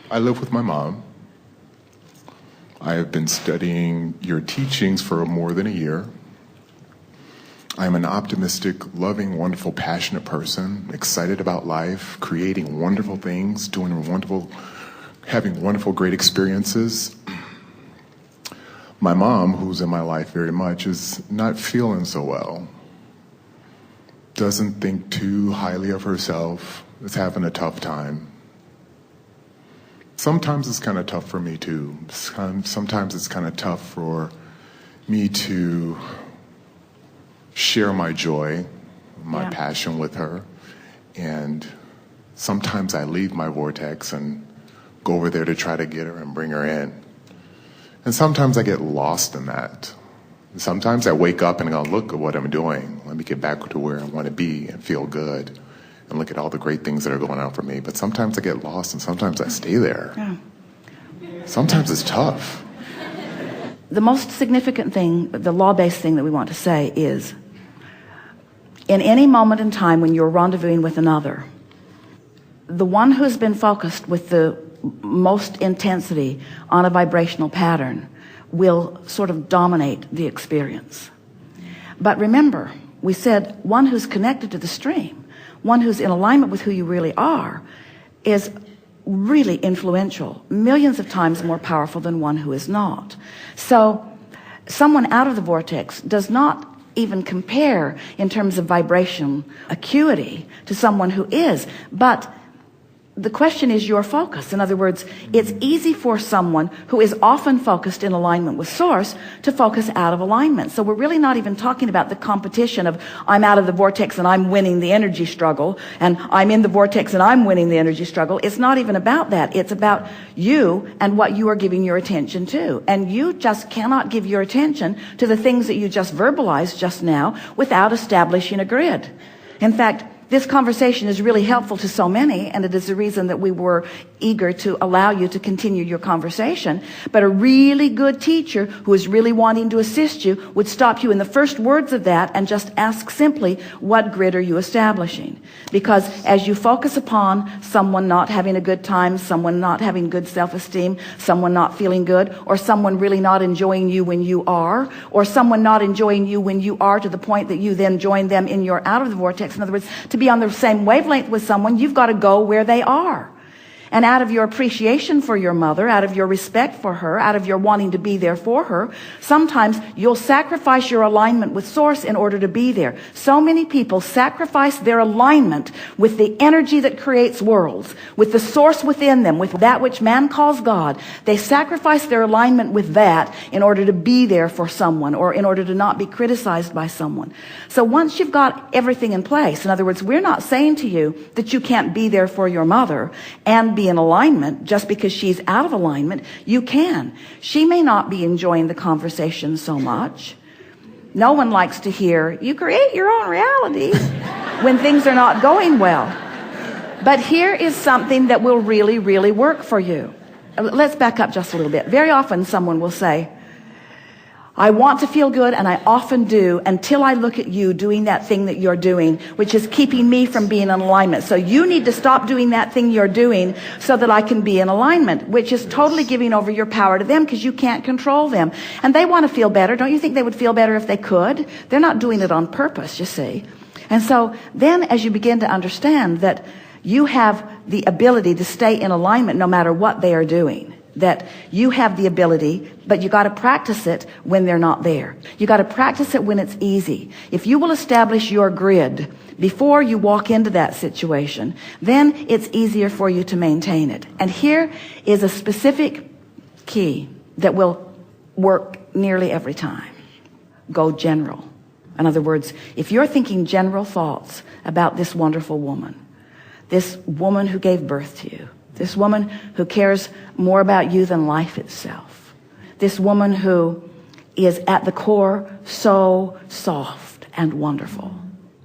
I live with my mom. I have been studying your teachings for more than a year. I'm an optimistic, loving, wonderful, passionate person, excited about life, creating wonderful things, having wonderful, great experiences. My mom, who's in my life very much, is not feeling so well. Doesn't think too highly of herself, is having a tough time. Sometimes it's kind of tough for me too. Sometimes it's kind of tough for me to share my joy, my passion with her. And sometimes I leave my vortex and go over there to try to get her and bring her in. And sometimes I get lost in that. Sometimes I wake up and go, look at what I'm doing. Let me get back to where I want to be and feel good. And look at all the great things that are going on for me. But sometimes I get lost and sometimes I stay there. Yeah. Sometimes it's tough. The most significant thing, the law-based thing that we want to say is, in any moment in time when you're rendezvousing with another, the one who's been focused with the most intensity on a vibrational pattern will sort of dominate the experience. But remember, we said one who's connected to the stream, one who's in alignment with who you really are, is really influential, millions of times more powerful than one who is not. So someone out of the vortex does not even compare in terms of vibration acuity to someone who is. But the question is your focus. In other words, it's easy for someone who is often focused in alignment with source to focus out of alignment. So we're really not even talking about the competition of I'm out of the vortex and I'm winning the energy struggle, and I'm in the vortex and I'm winning the energy struggle. It's not even about that. It's about you and what you are giving your attention to. And you just cannot give your attention to the things that you just verbalized just now without establishing a grid. In fact, this conversation is really helpful to so many, and it is the reason that we were eager to allow you to continue your conversation. But a really good teacher who is really wanting to assist you would stop you in the first words of that and just ask simply, what grid are you establishing? Because as you focus upon someone not having a good time, someone not having good self-esteem, someone not feeling good, or someone really not enjoying you when you are, or someone not enjoying you when you are to the point that you then join them in your out of the vortex. In other words, to be on the same wavelength with someone, you've got to go where they are. And out of your appreciation for your mother, out of your respect for her, out of your wanting to be there for her, sometimes you'll sacrifice your alignment with source in order to be there. So many people sacrifice their alignment with the energy that creates worlds, with the source within them, with that which man calls God. They sacrifice their alignment with that in order to be there for someone, or in order to not be criticized by someone. So once you've got everything in place, in other words, we're not saying to you that you can't be there for your mother and be in alignment just because she's out of alignment. You can. She may not be enjoying the conversation so much. No one likes to hear, you create your own reality when things are not going well. But here is something that will really, really work for you. Let's back up just a little bit. Very often someone will say, I want to feel good, and I often do, until I look at you doing that thing that you're doing, which is keeping me from being in alignment. So you need to stop doing that thing you're doing so that I can be in alignment, which is totally giving over your power to them because you can't control them. And they want to feel better. Don't you think they would feel better if they could? They're not doing it on purpose, you see. And so then as you begin to understand that you have the ability to stay in alignment no matter what they are doing, that you have the ability, but you got to practice it when they're not there. You got to practice it when it's easy. If you will establish your grid before you walk into that situation, then it's easier for you to maintain it. And here is a specific key that will work nearly every time. Go general. In other words, if you're thinking general thoughts about this wonderful woman who gave birth to you, this woman who cares more about you than life itself. This woman who is at the core so soft and wonderful.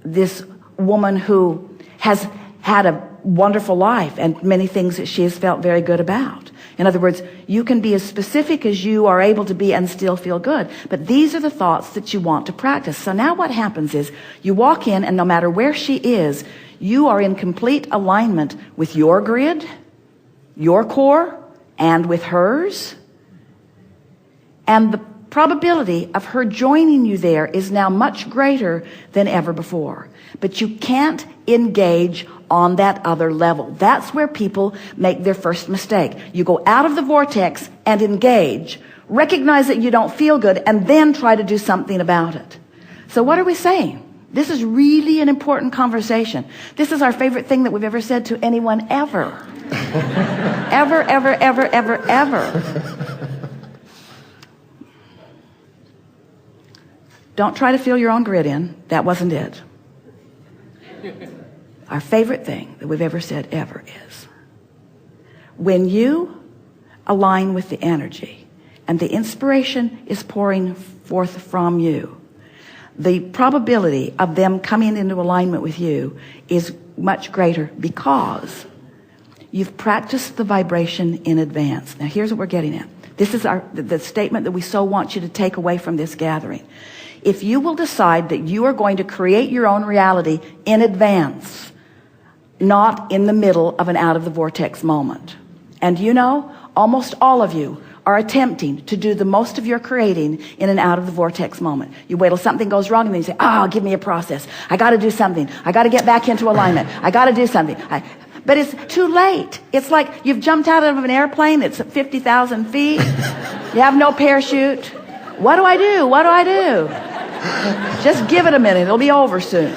This woman who has had a wonderful life and many things that she has felt very good about. In other words, you can be as specific as you are able to be and still feel good. But these are the thoughts that you want to practice. So now what happens is you walk in, and no matter where she is, you are in complete alignment with your grid, your core and with hers. And the probability of her joining you there is now much greater than ever before. But you can't engage on that other level. That's where people make their first mistake. You go out of the vortex and engage, recognize that you don't feel good, and then try to do something about it. So what are we saying? This is really an important conversation. This is our favorite thing that we've ever said to anyone ever. Ever, ever, ever, ever, ever. Don't try to fill your own grid in. That wasn't it. Our favorite thing that we've ever said ever is, when you align with the energy and the inspiration is pouring forth from you, the probability of them coming into alignment with you is much greater because you've practiced the vibration in advance. Now here's what we're getting at. This is the statement that we so want you to take away from this gathering. If you will decide that you are going to create your own reality in advance, not in the middle of an out of the vortex moment. And you know, almost all of you are attempting to do the most of your creating in an out of the vortex moment. You wait till something goes wrong and then you say, oh, give me a process. I got to do something. I got to get back into alignment. I got to do something. But it's too late. It's like you've jumped out of an airplane. It's at 50,000 feet. You have no parachute. What do I do? What do I do? Just give it a minute. It'll be over soon.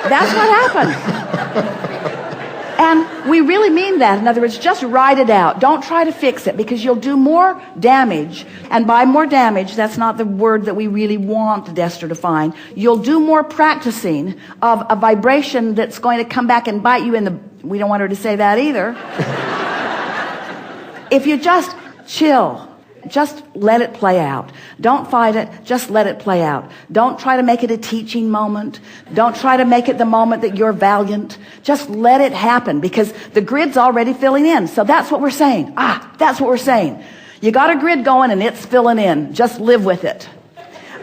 That's what happens. And we really mean that. In other words, just ride it out. Don't try to fix it, because you'll do more damage. And by more damage, that's not the word that we really want Dester to find. You'll do more practicing of a vibration that's going to come back and bite you in the... We don't want her to say that either. If you just chill. Just let it play out. Don't fight it. Just let it play out. Don't try to make it a teaching moment. Don't try to make it the moment that you're valiant. Just let it happen, because the grid's already filling in. So that's what we're saying. That's what we're saying. You got a grid going and it's filling in. Just live with it.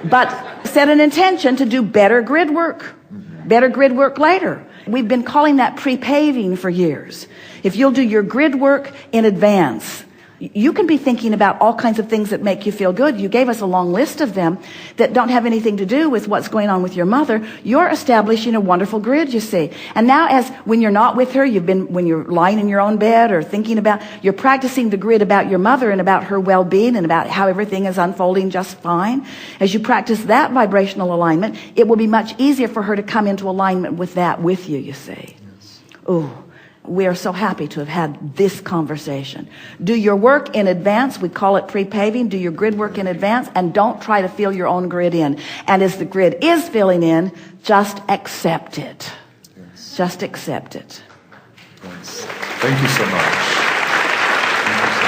But set an intention to do better grid work. Better grid work later. We've been calling that pre-paving for years. If you'll do your grid work in advance, you can be thinking about all kinds of things that make you feel good. You gave us a long list of them that don't have anything to do with what's going on with your mother. You're establishing a wonderful grid, you see. And now, as when you're not with her, when you're lying in your own bed or thinking about, you're practicing the grid about your mother and about her well-being and about how everything is unfolding just fine. As you practice that vibrational alignment, it will be much easier for her to come into alignment with that with you, you see. Yes. Ooh. We are so happy to have had this conversation. Do your work in advance. We call it pre-paving. Do your grid work in advance, and don't try to fill your own grid in. And as the grid is filling in, just accept it. Yes. Just accept it. Yes. Thank you so much. Thank you so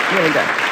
much. Really good.